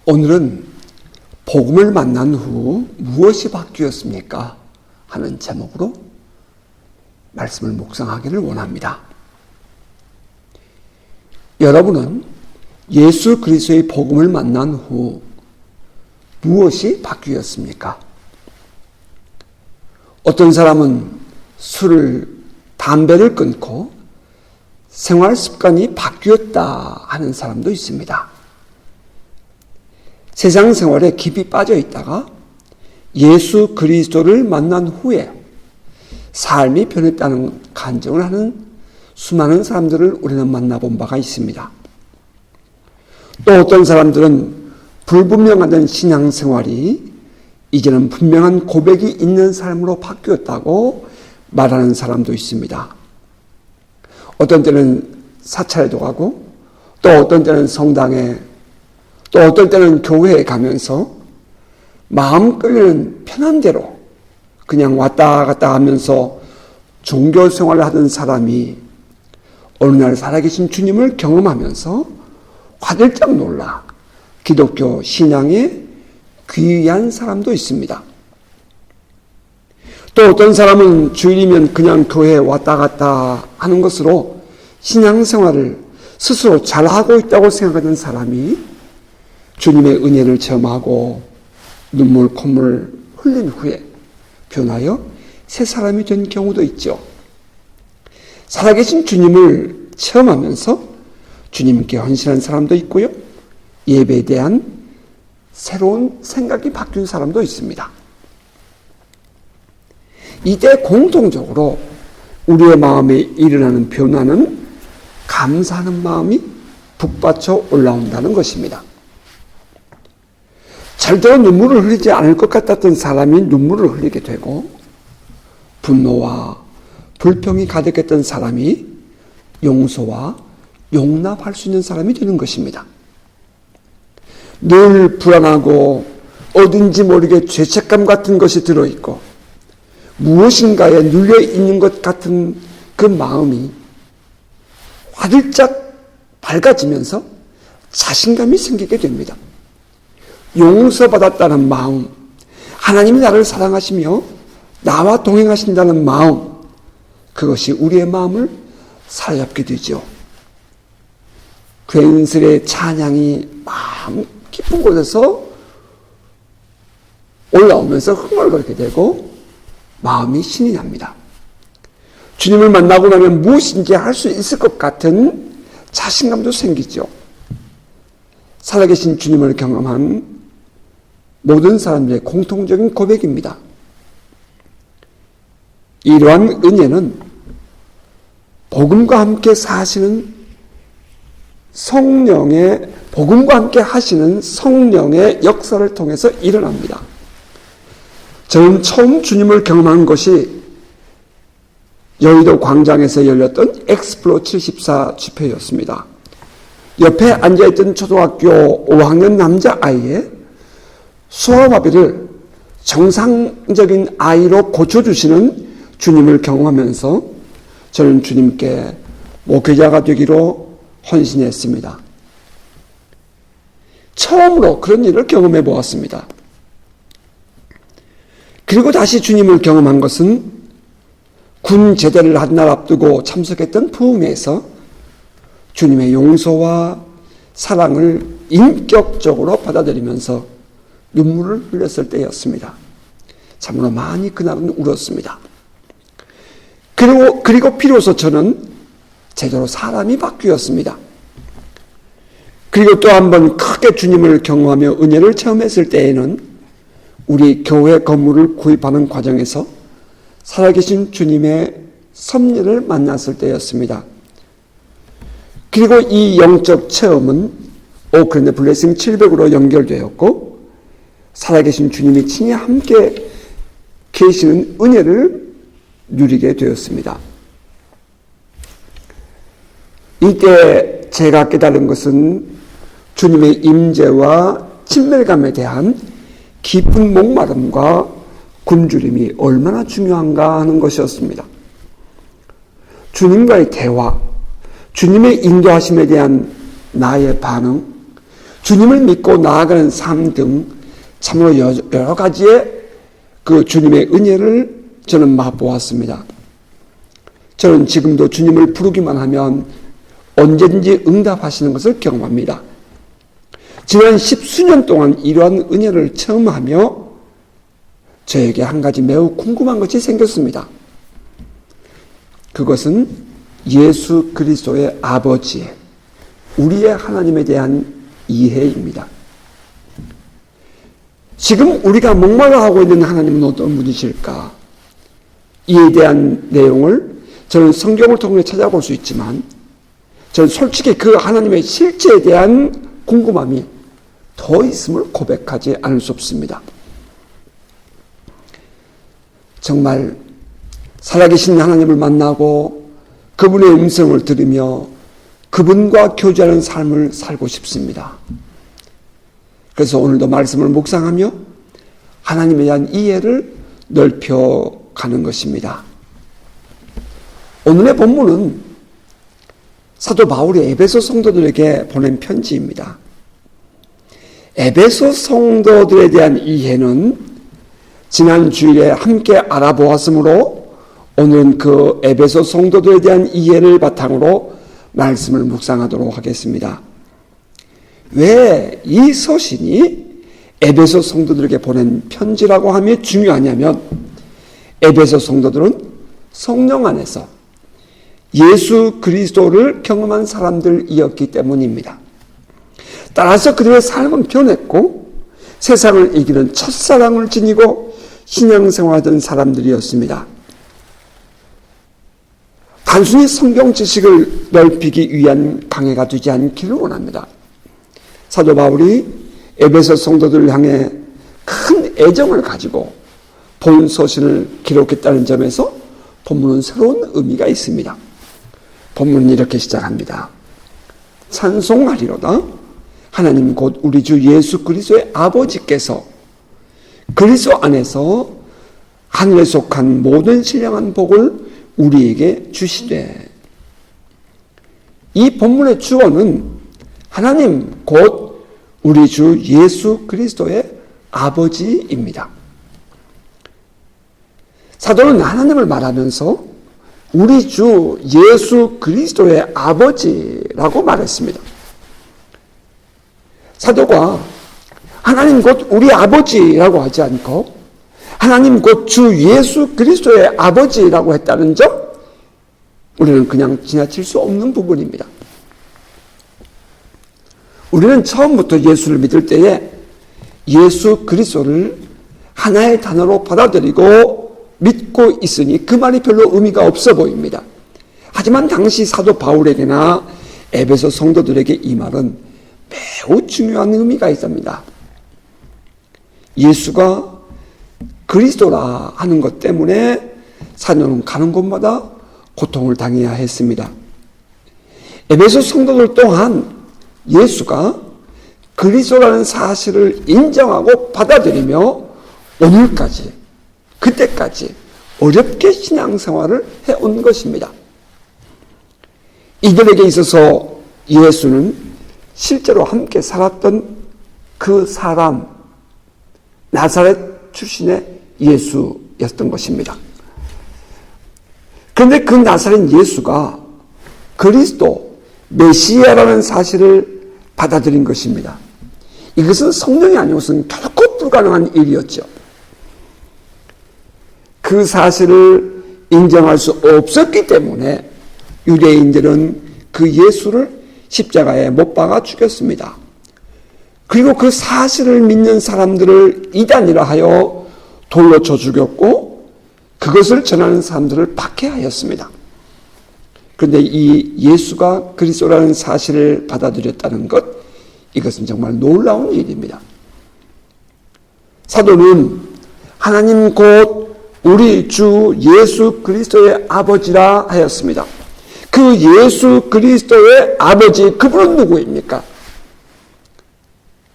오늘은 복음을 만난 후 무엇이 바뀌었습니까? 하는 제목으로 말씀을 묵상하기를 원합니다. 여러분은 예수 그리스도의 복음을 만난 후 무엇이 바뀌었습니까? 어떤 사람은 술을, 담배를 끊고 생활 습관이 바뀌었다 하는 사람도 있습니다. 세상 생활에 깊이 빠져 있다가 예수 그리스도를 만난 후에 삶이 변했다는 간증을 하는 수많은 사람들을 우리는 만나본 바가 있습니다. 또 어떤 사람들은 불분명하던 신앙생활이 이제는 분명한 고백이 있는 삶으로 바뀌었다고 말하는 사람도 있습니다. 어떤 때는 사찰에도 가고, 또 어떤 때는 성당에, 또 어떤 때는 교회에 가면서 마음 끌리는 편한 대로 그냥 왔다 갔다 하면서 종교 생활을 하던 사람이 어느 날 살아계신 주님을 경험하면서 화들짝 놀라 기독교 신앙에 귀의한 사람도 있습니다. 또 어떤 사람은 주일이면 그냥 교회에 왔다 갔다 하는 것으로 신앙생활을 스스로 잘하고 있다고 생각하는 사람이 주님의 은혜를 체험하고 눈물, 콧물 흘린 후에 변하여 새 사람이 된 경우도 있죠. 살아계신 주님을 체험하면서 주님께 헌신한 사람도 있고요. 예배에 대한 새로운 생각이 바뀐 사람도 있습니다. 이때 공통적으로 우리의 마음에 일어나는 변화는 감사하는 마음이 북받쳐 올라온다는 것입니다. 절대로 눈물을 흘리지 않을 것 같았던 사람이 눈물을 흘리게 되고, 분노와 불평이 가득했던 사람이 용서와 용납할 수 있는 사람이 되는 것입니다. 늘 불안하고 어딘지 모르게 죄책감 같은 것이 들어있고 무엇인가에 눌려있는 것 같은 그 마음이 화들짝 밝아지면서 자신감이 생기게 됩니다. 용서받았다는 마음, 하나님이 나를 사랑하시며 나와 동행하신다는 마음, 그것이 우리의 마음을 사로잡게 되죠. 괜스레 찬양이 마음 깊은 곳에서 올라오면서 흥얼거리게 되고 마음이 신이 납니다. 주님을 만나고 나면 무엇인지 할 수 있을 것 같은 자신감도 생기죠. 살아계신 주님을 경험한 모든 사람들의 공통적인 고백입니다. 이러한 은혜는 복음과 함께 사시는 성령의, 복음과 함께 하시는 성령의 역사를 통해서 일어납니다. 저는 처음 주님을 경험한 것이 여의도 광장에서 열렸던 엑스플로 74 집회였습니다. 옆에 앉아있던 초등학교 5학년 남자아이의 소아마비를 정상적인 아이로 고쳐주시는 주님을 경험하면서 저는 주님께 목회자가 되기로 헌신했습니다. 처음으로 그런 일을 경험해 보았습니다. 그리고 다시 주님을 경험한 것은 군 제대를 한 날 앞두고 참석했던 부흥회에서 주님의 용서와 사랑을 인격적으로 받아들이면서 눈물을 흘렸을 때였습니다. 참으로 많이 그날은 울었습니다. 그리고 비로소 저는 제대로 사람이 바뀌었습니다. 그리고 또 한 번 크게 주님을 경험하며 은혜를 체험했을 때에는 우리 교회 건물을 구입하는 과정에서 살아계신 주님의 섭리를 만났을 때였습니다. 그리고 이 영적 체험은 오클랜드 블레싱 700으로 연결되었고 살아계신 주님이 친히 함께 계시는 은혜를 누리게 되었습니다. 이때 제가 깨달은 것은 주님의 임재와 친밀감에 대한 깊은 목마름과 굶주림이 얼마나 중요한가 하는 것이었습니다. 주님과의 대화, 주님의 인도하심에 대한 나의 반응, 주님을 믿고 나아가는 삶 등 참으로 여러 가지의 그 주님의 은혜를 저는 맛보았습니다. 저는 지금도 주님을 부르기만 하면 언제든지 응답하시는 것을 경험합니다. 지난 10수년 동안 이러한 은혜를 체험하며 저에게 한 가지 매우 궁금한 것이 생겼습니다. 그것은 예수 그리스도의 아버지, 우리의 하나님에 대한 이해입니다. 지금 우리가 목말라하고 있는 하나님은 어떤 분이실까? 이에 대한 내용을 저는 성경을 통해 찾아볼 수 있지만 저는 솔직히 그 하나님의 실체에 대한 궁금함이 더 있음을 고백하지 않을 수 없습니다. 정말 살아계신 하나님을 만나고 그분의 음성을 들으며 그분과 교제하는 삶을 살고 싶습니다. 그래서 오늘도 말씀을 묵상하며 하나님에 대한 이해를 넓혀가는 것입니다. 오늘의 본문은 사도 바울이 에베소 성도들에게 보낸 편지입니다. 에베소 성도들에 대한 이해는 지난 주일에 함께 알아보았으므로 오늘은 그 에베소 성도들에 대한 이해를 바탕으로 말씀을 묵상하도록 하겠습니다. 왜 이 서신이 에베소 성도들에게 보낸 편지라고 함이 중요하냐면 에베소 성도들은 성령 안에서 예수 그리스도를 경험한 사람들이었기 때문입니다. 따라서 그들의 삶은 변했고 세상을 이기는 첫사랑을 지니고 신앙생활하던 사람들이었습니다. 단순히 성경 지식을 넓히기 위한 강해가 되지 않기를 원합니다. 사도 바울이 에베소 성도들을 향해 큰 애정을 가지고 본 서신을 기록했다는 점에서 본문은 새로운 의미가 있습니다. 본문은 이렇게 시작합니다. 찬송하리로다. 하나님 곧 우리 주 예수 그리스도의 아버지께서 그리스도 안에서 하늘에 속한 모든 신령한 복을 우리에게 주시되. 이 본문의 주어는 하나님 곧 우리 주 예수 그리스도의 아버지입니다. 사도는 하나님을 말하면서 우리 주 예수 그리스도의 아버지라고 말했습니다. 사도가 하나님 곧 우리 아버지라고 하지 않고 하나님 곧 주 예수 그리스도의 아버지라고 했다는 점, 우리는 그냥 지나칠 수 없는 부분입니다. 우리는 처음부터 예수를 믿을 때에 예수 그리스도를 하나의 단어로 받아들이고 믿고 있으니 그 말이 별로 의미가 없어 보입니다. 하지만 당시 사도 바울에게나 에베소 성도들에게 이 말은 매우 중요한 의미가 있습니다. 예수가 그리스도라 하는 것 때문에 사도는 가는 곳마다 고통을 당해야 했습니다. 에베소 성도들 또한 예수가 그리스도라는 사실을 인정하고 받아들이며 오늘까지, 그때까지 어렵게 신앙생활을 해온 것입니다. 이들에게 있어서 예수는 실제로 함께 살았던 그 사람, 나사렛 출신의 예수였던 것입니다. 그런데 그 나사렛 예수가 그리스도, 메시아라는 사실을 받아들인 것입니다. 이것은 성령이 아니고서는 결코 불가능한 일이었죠. 그 사실을 인정할 수 없었기 때문에 유대인들은 그 예수를 십자가에 못 박아 죽였습니다. 그리고 그 사실을 믿는 사람들을 이단이라 하여 돌로 쳐 죽였고 그것을 전하는 사람들을 박해하였습니다. 그런데 이 예수가 그리스도라는 사실을 받아들였다는 것, 이것은 정말 놀라운 일입니다. 사도는 하나님 곧 우리 주 예수 그리스도의 아버지라 하였습니다. 그 예수 그리스도의 아버지, 그분은 누구입니까?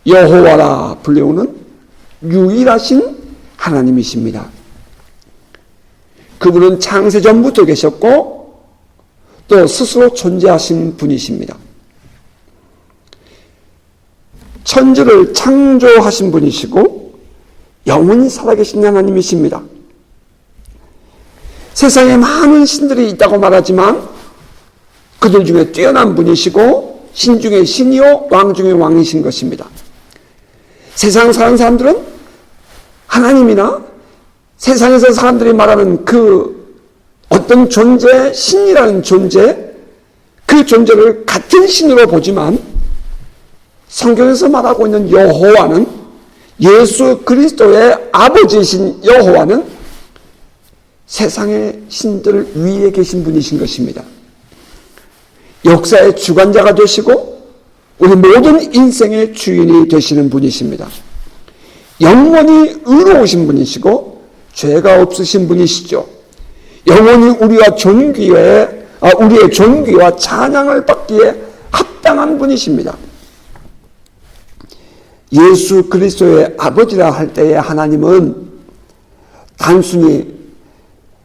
여호와라 불리우는 유일하신 하나님이십니다. 그분은 창세전부터 계셨고 또 스스로 존재하신 분이십니다. 천지를 창조하신 분이시고 영원히 살아계신 하나님이십니다. 세상에 많은 신들이 있다고 말하지만 그들 중에 뛰어난 분이시고 신 중에 신이요 왕 중에 왕이신 것입니다. 세상 사는 사람들은 하나님이나 세상에서 사람들이 말하는 그 어떤 존재, 신이라는 존재, 그 존재를 같은 신으로 보지만 성경에서 말하고 있는 여호와는, 예수 그리스도의 아버지이신 여호와는 세상의 신들 위에 계신 분이신 것입니다. 역사의 주관자가 되시고 우리 모든 인생의 주인이 되시는 분이십니다. 영원히 의로우신 분이시고 죄가 없으신 분이시죠. 영원히 우리의 존귀와 찬양을 받기에 합당한 분이십니다. 예수 그리스도의 아버지라 할 때의 하나님은 단순히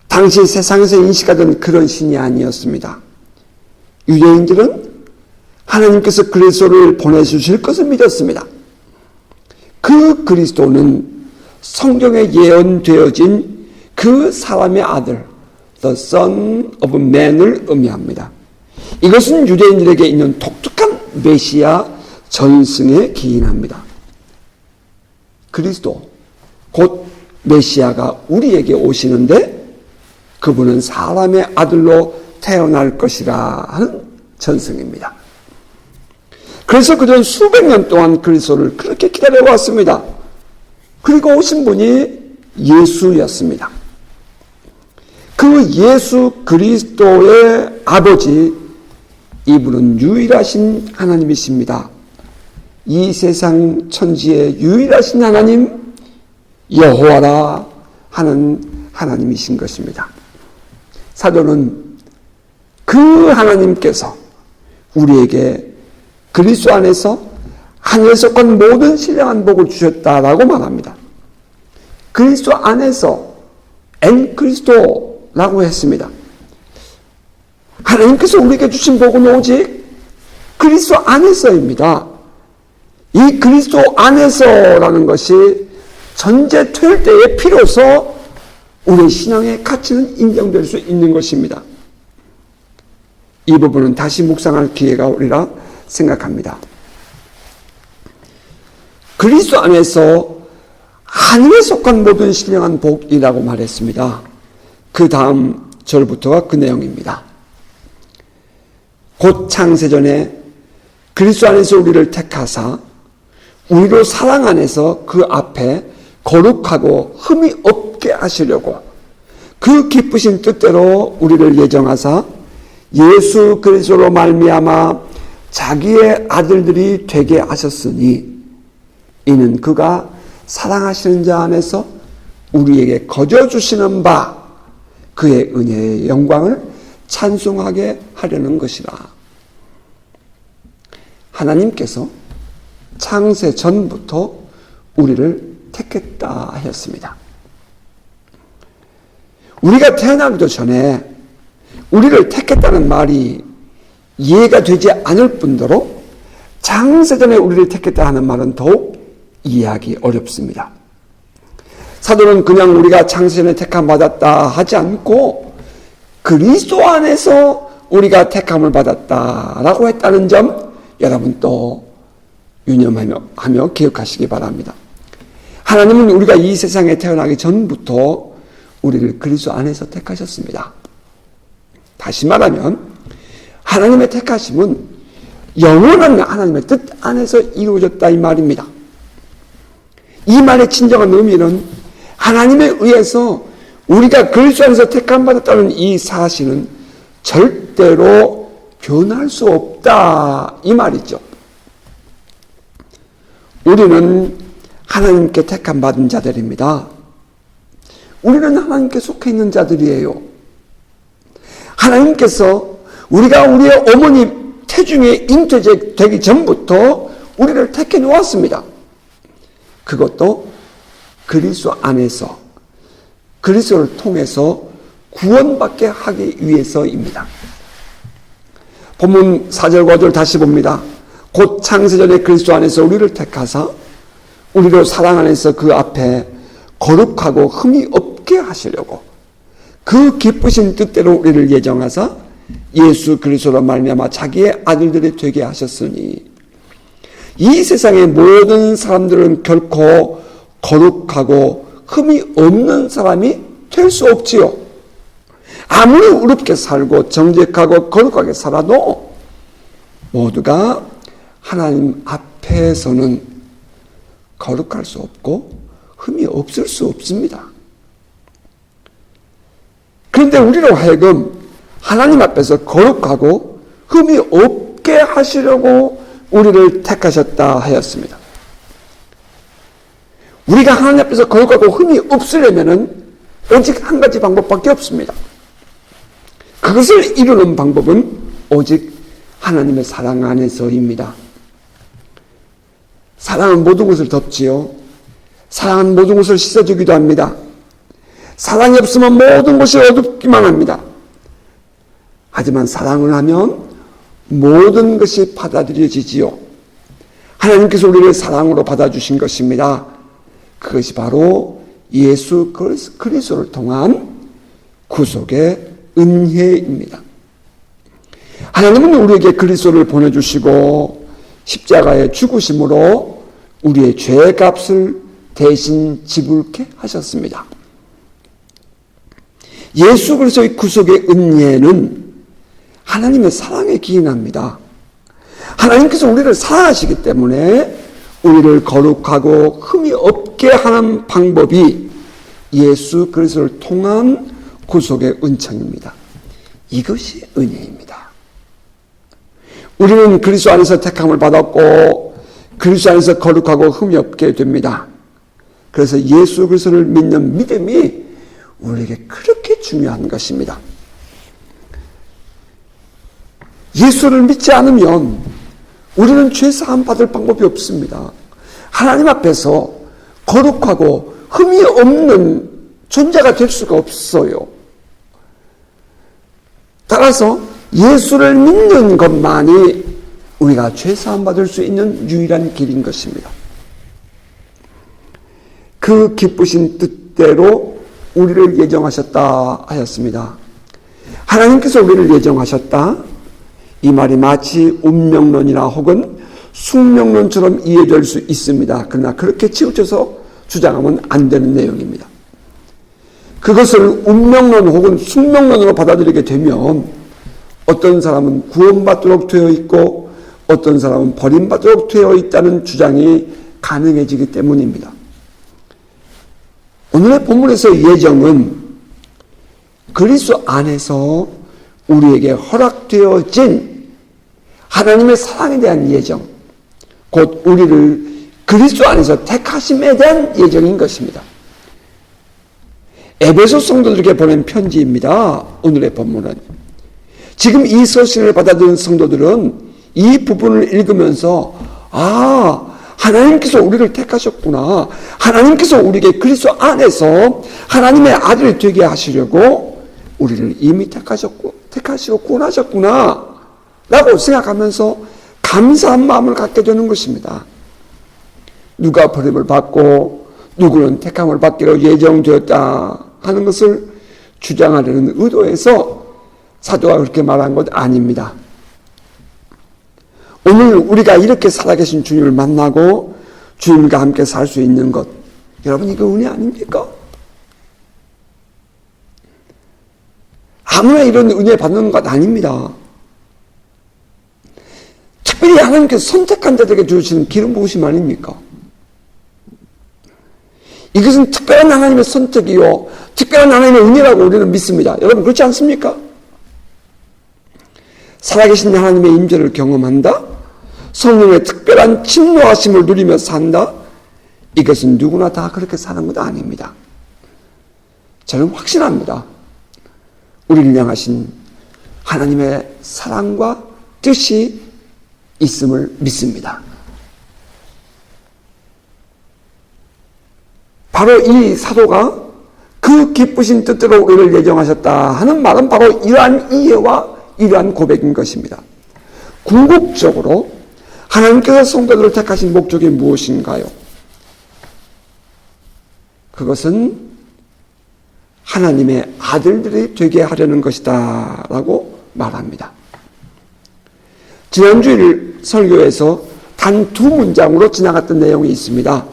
당시 세상에서 인식하던 그런 신이 아니었습니다. 유대인들은 하나님께서 그리스도를 보내주실 것을 믿었습니다. 그 그리스도는 성경에 예언되어진 그 사람의 아들, The Son of Man을 의미합니다. 이것은 유대인들에게 있는 독특한 메시아 전승에 기인합니다. 그리스도, 곧 메시아가 우리에게 오시는데 그분은 사람의 아들로 태어날 것이라 하는 전승입니다. 그래서 그들은 수백 년 동안 그리스도를 그렇게 기다려왔습니다. 그리고 오신 분이 예수였습니다. 그 예수 그리스도의 아버지, 이분은 유일하신 하나님이십니다. 이 세상 천지의 유일하신 하나님, 여호와라 하는 하나님이신 것입니다. 사도는 그 하나님께서 우리에게 그리스도 안에서 하늘에 속한 모든 신령한 복을 주셨다라고 말합니다. 그리스도 안에서 엔 그리스도라고 했습니다. 하나님께서 우리에게 주신 복은 오직 그리스도 안에서입니다. 이 그리스도 안에서라는 것이 전제될 때에 비로소 우리의 신앙의 가치는 인정될 수 있는 것입니다. 이 부분은 다시 묵상할 기회가 오리라 생각합니다. 그리스도 안에서 하늘에 속한 모든 신령한 복이라고 말했습니다. 그 다음 절부터가 그 내용입니다. 곧 창세전에 그리스도 안에서 우리를 택하사 우리로 사랑 안에서 그 앞에 거룩하고 흠이 없게 하시려고 그 기쁘신 뜻대로 우리를 예정하사 예수 그리스도로 말미암아 자기의 아들들이 되게 하셨으니 이는 그가 사랑하시는 자 안에서 우리에게 거저 주시는 바 그의 은혜의 영광을 찬송하게 하려는 것이라. 하나님께서 창세 전부터 우리를 택했다 하였습니다. 우리가 태어나기도 전에 우리를 택했다는 말이 이해가 되지 않을 뿐더러 창세전에 우리를 택했다 하는 말은 더욱 이해하기 어렵습니다. 사도는 그냥 우리가 창세전에 택함 받았다 하지 않고 그리스도 안에서 우리가 택함을 받았다라고 했다는 점 여러분 또 유념하며 기억하시기 바랍니다. 하나님은 우리가 이 세상에 태어나기 전부터 우리를 그리스도 안에서 택하셨습니다. 다시 말하면 하나님의 택하심은 영원한 하나님의 뜻 안에서 이루어졌다 이 말입니다. 이 말의 진정한 의미는 하나님에 의해서 우리가 그리스도 안에서 택함 받았다는 이 사실은 절대로 변할 수 없다 이 말이죠. 우리는 하나님께 택함 받은 자들입니다. 우리는 하나님께 속해 있는 자들이에요. 하나님께서 우리가 우리의 어머니 태중에 잉태되기 전부터 우리를 택해 놓았습니다. 그것도 그리스도 안에서 그리스도를 통해서 구원받게 하기 위해서입니다. 본문 4절 5절 다시 봅니다. 곧 창세전에 그리스도 안에서 우리를 택하사 우리로 사랑 안에서 그 앞에 거룩하고 흠이 없게 하시려고 그 기쁘신 뜻대로 우리를 예정하사 예수 그리스도로 말미암아 자기의 아들들이 되게 하셨으니 이 세상의 모든 사람들은 결코 거룩하고 흠이 없는 사람이 될 수 없지요. 아무리 의롭게 살고 정직하고 거룩하게 살아도 모두가 하나님 앞에서는 거룩할 수 없고 흠이 없을 수 없습니다. 그런데 우리로 하여금 하나님 앞에서 거룩하고 흠이 없게 하시려고 우리를 택하셨다 하였습니다. 우리가 하나님 앞에서 거룩하고 흠이 없으려면 오직 한 가지 방법밖에 없습니다. 그것을 이루는 방법은 오직 하나님의 사랑 안에서입니다. 사랑은 모든 것을 덮지요. 사랑은 모든 것을 씻어주기도 합니다. 사랑이 없으면 모든 것이 어둡기만 합니다. 하지만 사랑을 하면 모든 것이 받아들여지지요. 하나님께서 우리를 사랑으로 받아주신 것입니다. 그것이 바로 예수 그리스도를 통한 구속의 은혜입니다. 하나님은 우리에게 그리스도를 보내주시고 십자가의 죽으심으로 우리의 죄값을 대신 지불케 하셨습니다. 예수 그리스도의 구속의 은혜는 하나님의 사랑에 기인합니다. 하나님께서 우리를 사랑하시기 때문에 우리를 거룩하고 흠이 없게 하는 방법이 예수 그리스도를 통한 구속의 은총입니다. 이것이 은혜입니다. 우리는 그리스도 안에서 택함을 받았고 그리스도 안에서 거룩하고 흠이 없게 됩니다. 그래서 예수 그리스도를 믿는 믿음이 우리에게 그렇게 중요한 것입니다. 예수를 믿지 않으면 우리는 죄사함 받을 방법이 없습니다. 하나님 앞에서 거룩하고 흠이 없는 존재가 될 수가 없어요. 따라서 예수를 믿는 것만이 우리가 죄사함 받을 수 있는 유일한 길인 것입니다. 그 기쁘신 뜻대로 우리를 예정하셨다 하였습니다. 하나님께서 우리를 예정하셨다. 이 말이 마치 운명론이나 혹은 숙명론처럼 이해될 수 있습니다. 그러나 그렇게 치우쳐서 주장하면 안 되는 내용입니다. 그것을 운명론 혹은 숙명론으로 받아들이게 되면 어떤 사람은 구원받도록 되어 있고 어떤 사람은 버림받도록 되어 있다는 주장이 가능해지기 때문입니다. 오늘의 본문에서 예정은 그리스도 안에서 우리에게 허락되어진 하나님의 사랑에 대한 예정, 곧 우리를 그리스도 안에서 택하심에 대한 예정인 것입니다. 에베소 성도들에게 보낸 편지입니다. 오늘의 본문은. 지금 이 서신을 받아들인 성도들은 이 부분을 읽으면서 하나님께서 우리를 택하셨구나. 하나님께서 우리에게 그리스도 안에서 하나님의 아들이 되게 하시려고 우리를 이미 택하시고 구원하셨구나 라고 생각하면서 감사한 마음을 갖게 되는 것입니다. 누가 버림을 받고 누구는 택함을 받기로 예정되었다 하는 것을 주장하려는 의도에서 사도가 그렇게 말한 것 아닙니다. 오늘 우리가 이렇게 살아계신 주님을 만나고 주님과 함께 살 수 있는 것, 여러분 이거 은혜 아닙니까? 아무나 이런 은혜 받는 것 아닙니다. 특별히 하나님께서 선택한 자들에게 주시는 기름 부으심 아닙니까? 이것은 특별한 하나님의 선택이요 특별한 하나님의 은혜라고 우리는 믿습니다. 여러분 그렇지 않습니까? 살아계신 하나님의 임재를 경험한다? 성령의 특별한 침노하심을 누리며 산다? 이것은 누구나 다 그렇게 사는 것 아닙니다. 저는 확신합니다. 우리를 향하신 하나님의 사랑과 뜻이 있음을 믿습니다. 바로 이 사도가 그 기쁘신 뜻대로 우리를 예정하셨다 하는 말은 바로 이러한 이해와 이러한 고백인 것입니다. 궁극적으로 하나님께서 성도들을 택하신 목적이 무엇인가요? 그것은 하나님의 아들들이 되게 하려는 것이다 라고 말합니다. 지난주일 설교에서 단 2문장으로 지나갔던 내용이 있습니다.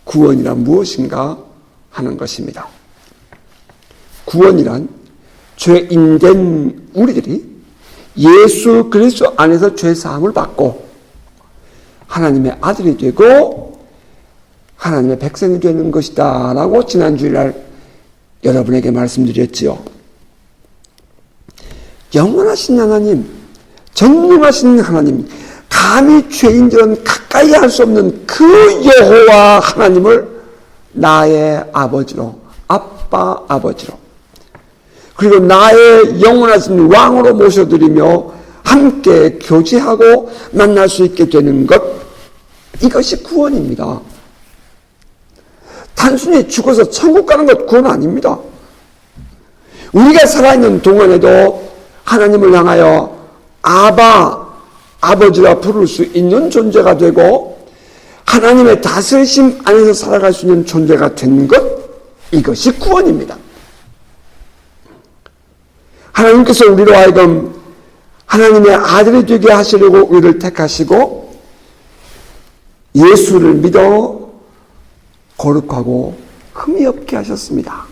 구원이란 무엇인가 하는 것입니다. 구원이란 죄인된 우리들이 예수 그리스도 안에서 죄사함을 받고 하나님의 아들이 되고 하나님의 백성이 되는 것이다 라고 지난주일날 여러분에게 말씀드렸지요. 영원하신 하나님, 전능하신 하나님, 감히 죄인들은 가까이 할 수 없는 그 여호와 하나님을 나의 아버지로, 아빠 아버지로, 그리고 나의 영원하신 왕으로 모셔드리며 함께 교제하고 만날 수 있게 되는 것, 이것이 구원입니다. 단순히 죽어서 천국 가는 것 구원 아닙니다. 우리가 살아있는 동안에도 하나님을 향하여 아버지라 부를 수 있는 존재가 되고 하나님의 다스리심 안에서 살아갈 수 있는 존재가 된 것, 이것이 구원입니다. 하나님께서 우리로 하여금 하나님의 아들이 되게 하시려고 우리를 택하시고 예수를 믿어 거룩하고 흠이 없게 하셨습니다.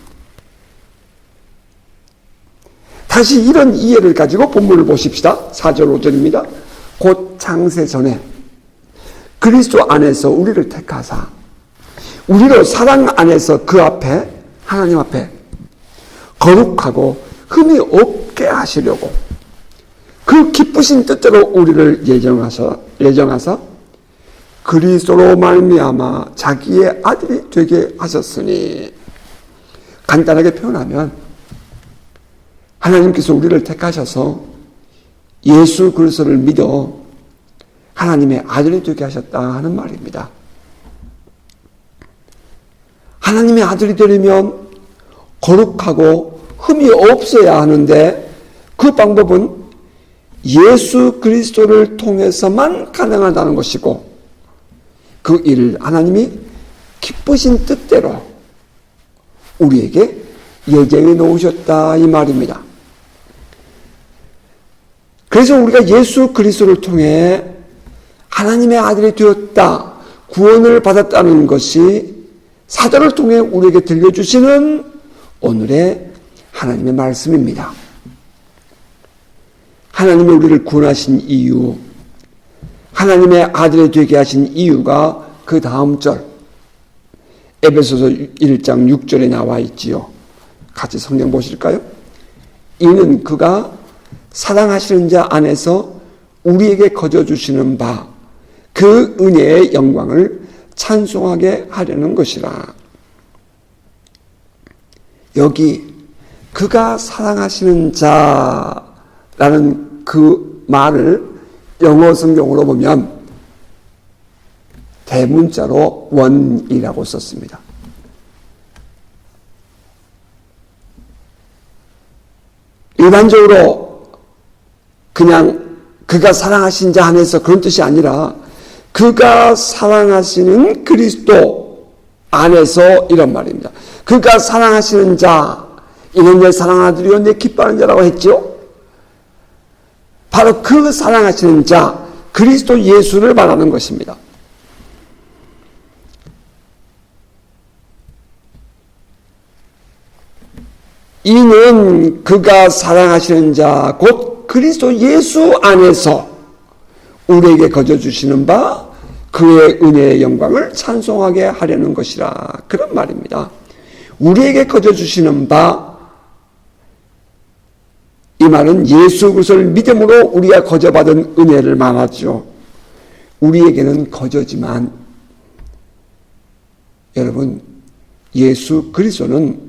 다시 이런 이해를 가지고 본문을 보십시다. 4절 5절입니다. 곧 창세 전에 그리스도 안에서 우리를 택하사 우리로 사랑 안에서 그 앞에 하나님 앞에 거룩하고 흠이 없게 하시려고 그 기쁘신 뜻대로 우리를 예정하사 그리스도로 말미암아 자기의 아들이 되게 하셨으니, 간단하게 표현하면 하나님께서 우리를 택하셔서 예수 그리스도를 믿어 하나님의 아들이 되게 하셨다 하는 말입니다. 하나님의 아들이 되려면 거룩하고 흠이 없어야 하는데 그 방법은 예수 그리스도를 통해서만 가능하다는 것이고 그 일을 하나님이 기쁘신 뜻대로 우리에게 예정해 놓으셨다 이 말입니다. 그래서 우리가 예수 그리스도를 통해 하나님의 아들이 되었다, 구원을 받았다는 것이 사도를 통해 우리에게 들려주시는 오늘의 하나님의 말씀입니다. 하나님이 우리를 구원하신 이유, 하나님의 아들이 되게 하신 이유가 그 다음 절 에베소서 1장 6절에 나와 있지요. 같이 성경 보실까요? 이는 그가 사랑하시는 자 안에서 우리에게 거저주시는 바 그 은혜의 영광을 찬송하게 하려는 것이라. 여기 그가 사랑하시는 자라는 그 말을 영어 성경으로 보면 대문자로 원이라고 썼습니다. 일반적으로 그냥 그가 사랑하신 자 안에서 그런 뜻이 아니라 그가 사랑하시는 그리스도 안에서 이런 말입니다. 그가 사랑하시는 자, 이는 내 사랑하는 아들이요 내 기뻐하는 자라고 했죠. 바로 그 사랑하시는 자, 그리스도 예수를 말하는 것입니다. 이는 그가 사랑하시는 자, 곧 그리스도 예수 안에서 우리에게 거저주시는 바 그의 은혜의 영광을 찬송하게 하려는 것이라. 그런 말입니다. 우리에게 거저주시는 바, 이 말은 예수 그리스도를 믿음으로 우리가 거저받은 은혜를 말하죠. 우리에게는 거저지만 여러분, 예수 그리스도는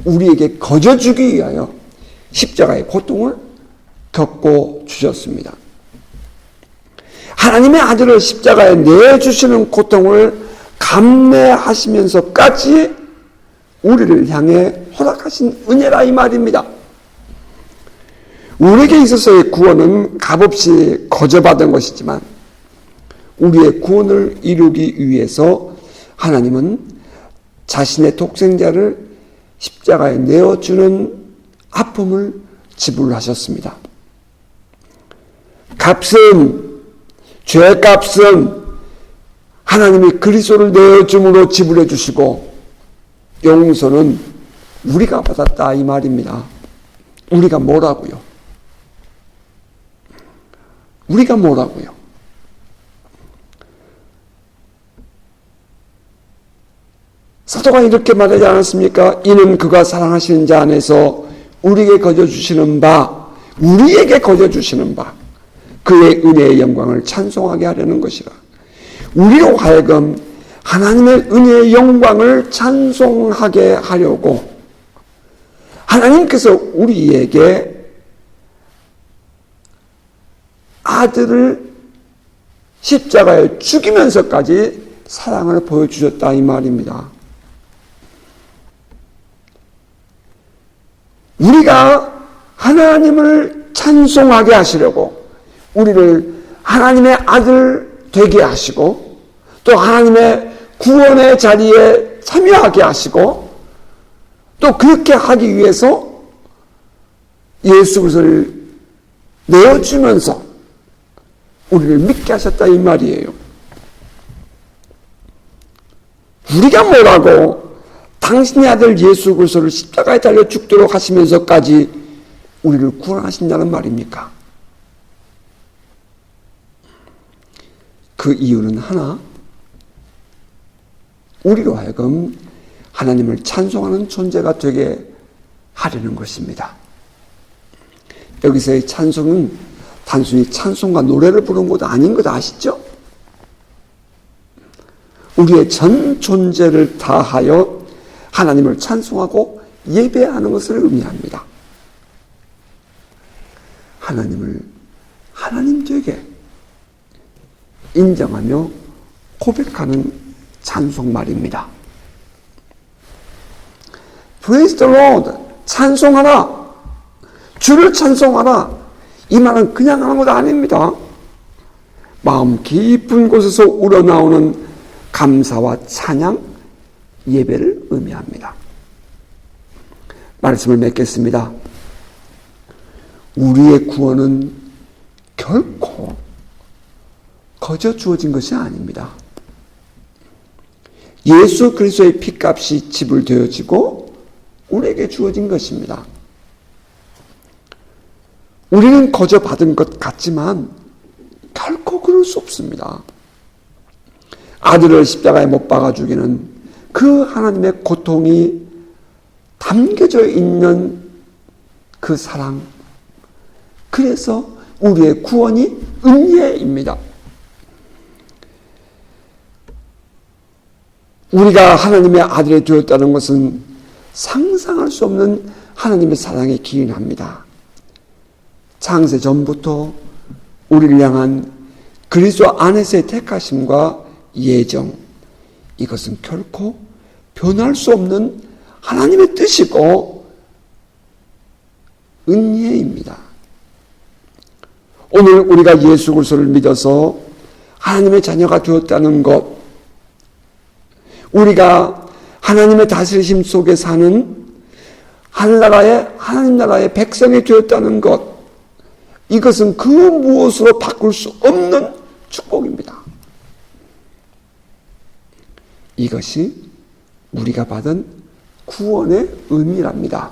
우리에게 거저주기 위하여 십자가의 고통을 겪고 주셨습니다. 하나님의 아들을 십자가에 내주시는 고통을 감내하시면서까지 우리를 향해 허락하신 은혜라 이 말입니다. 우리에게 있어서의 구원은 값없이 거저받은 것이지만 우리의 구원을 이루기 위해서 하나님은 자신의 독생자를 십자가에 내어주는 아픔을 지불하셨습니다. 값은, 죄값은 하나님이 그리스도를 내어줌으로 지불해 주시고, 용서는 우리가 받았다 이 말입니다. 우리가 뭐라고요? 우리가 뭐라고요? 사도가 이렇게 말하지 않았습니까? 이는 그가 사랑하시는 자 안에서 우리에게 거저주시는 바, 우리에게 거저주시는 바, 그의 은혜의 영광을 찬송하게 하려는 것이라. 우리로 하여금 하나님의 은혜의 영광을 찬송하게 하려고 하나님께서 우리에게 아들을 십자가에 죽이면서까지 사랑을 보여주셨다 이 말입니다. 우리가 하나님을 찬송하게 하시려고 우리를 하나님의 아들 되게 하시고 또 하나님의 구원의 자리에 참여하게 하시고 또 그렇게 하기 위해서 예수 그리스도를 내어주면서 우리를 믿게 하셨다 이 말이에요. 우리가 뭐라고 당신의 아들 예수 그리스도를 십자가에 달려 죽도록 하시면서까지 우리를 구원하신다는 말입니까? 그 이유는 하나, 우리로 하여금 하나님을 찬송하는 존재가 되게 하려는 것입니다. 여기서의 찬송은 단순히 찬송과 노래를 부르는 것도 아닌 것 아시죠? 우리의 전 존재를 다하여 하나님을 찬송하고 예배하는 것을 의미합니다. 하나님을 하나님 되게 인정하며 고백하는 찬송 말입니다. Praise the Lord. 찬송하라. 주를 찬송하라. 이 말은 그냥 하는 것도 아닙니다. 마음 깊은 곳에서 우러나오는 감사와 찬양, 예배를 의미합니다. 말씀을 맺겠습니다. 우리의 구원은 결코 거저 주어진 것이 아닙니다. 예수 그리스도의 피값이 지불되어지고 우리에게 주어진 것입니다. 우리는 거저 받은 것 같지만 결코 그럴 수 없습니다. 아들을 십자가에 못 박아 죽이는 그 하나님의 고통이 담겨져 있는 그 사랑, 그래서 우리의 구원이 은혜입니다. 우리가 하나님의 아들이 되었다는 것은 상상할 수 없는 하나님의 사랑에 기인합니다. 창세 전부터 우리를 향한 그리스도 안에서의 택하심과 예정, 이것은 결코 변할 수 없는 하나님의 뜻이고 은혜입니다. 오늘 우리가 예수 그리스도를 믿어서 하나님의 자녀가 되었다는 것, 우리가 하나님의 다스리심 속에 사는 하나님 나라의 백성이 되었다는 것, 이것은 그 무엇으로 바꿀 수 없는 축복입니다. 이것이 우리가 받은 구원의 의미랍니다.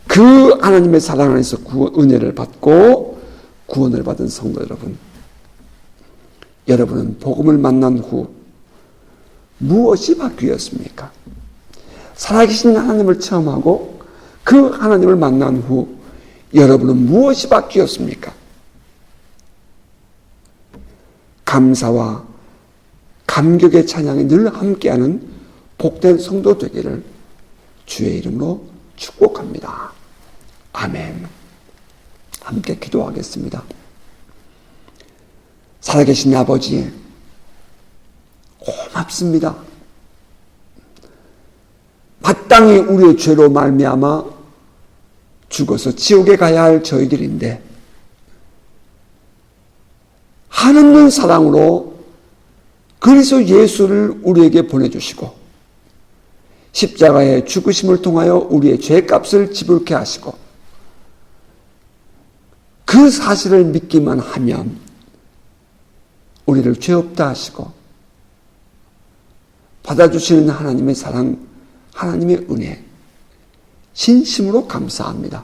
그 하나님의 사랑 안에서 은혜를 받고 구원을 받은 성도 여러분, 여러분은 복음을 만난 후 무엇이 바뀌었습니까? 살아계신 하나님을 체험하고 그 하나님을 만난 후 여러분은 무엇이 바뀌었습니까? 감사와 감격의 찬양이 늘 함께하는 복된 성도 되기를 주의 이름으로 축복합니다. 아멘. 함께 기도하겠습니다. 살아계신 아버지, 고맙습니다. 마땅히 우리의 죄로 말미암아 죽어서 지옥에 가야 할 저희들인데 한없는 사랑으로 그리스도 예수를 우리에게 보내주시고 십자가의 죽으심을 통하여 우리의 죄값을 지불케 하시고 그 사실을 믿기만 하면 우리를 죄 없다 하시고 받아주시는 하나님의 사랑, 하나님의 은혜 진심으로 감사합니다.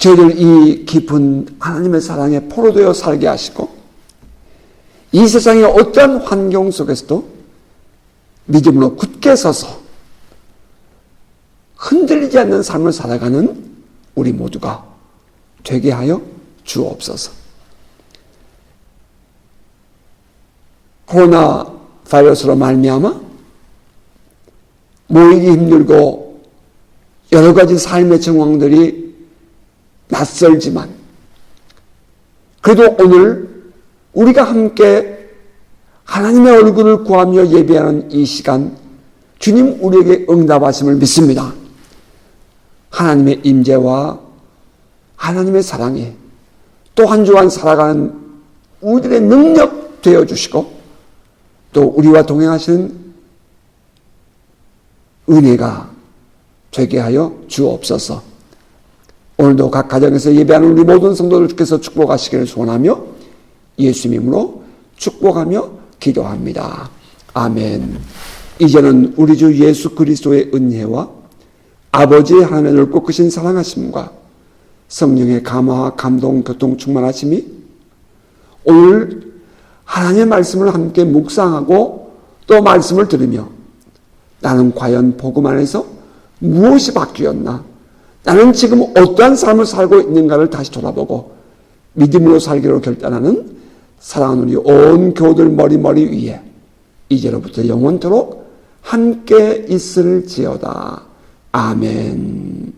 저희를 이 깊은 하나님의 사랑에 포로되어 살게 하시고 이 세상의 어떠한 환경 속에서도 믿음으로 굳게 서서 흔들리지 않는 삶을 살아가는 우리 모두가 되게 하여 주옵소서. 코로나 바이러스로 말미암아 모이기 힘들고 여러 가지 삶의 정황들이 낯설지만 그래도 오늘 우리가 함께 하나님의 얼굴을 구하며 예배하는 이 시간 주님 우리에게 응답하심을 믿습니다. 하나님의 임재와 하나님의 사랑이 또 한 주간 살아가는 우리들의 능력 되어주시고 또 우리와 동행하시는 은혜가 되게 하여 주옵소서. 오늘도 각 가정에서 예배하는 우리 모든 성도들 주께서 축복하시기를 소원하며 예수님 이름으로 축복하며 기도합니다. 아멘. 이제는 우리 주 예수 그리스도의 은혜와 아버지의 하나님의 넓고 크신 사랑하심과 성령의 감화와 감동, 교통 충만하심이 오늘 하나님의 말씀을 함께 묵상하고 또 말씀을 들으며 나는 과연 복음 안에서 무엇이 바뀌었나? 나는 지금 어떠한 삶을 살고 있는가를 다시 돌아보고 믿음으로 살기로 결단하는 사랑하는 우리 온 교우들 머리 위에 이제로부터 영원토록 함께 있을지어다. 아멘.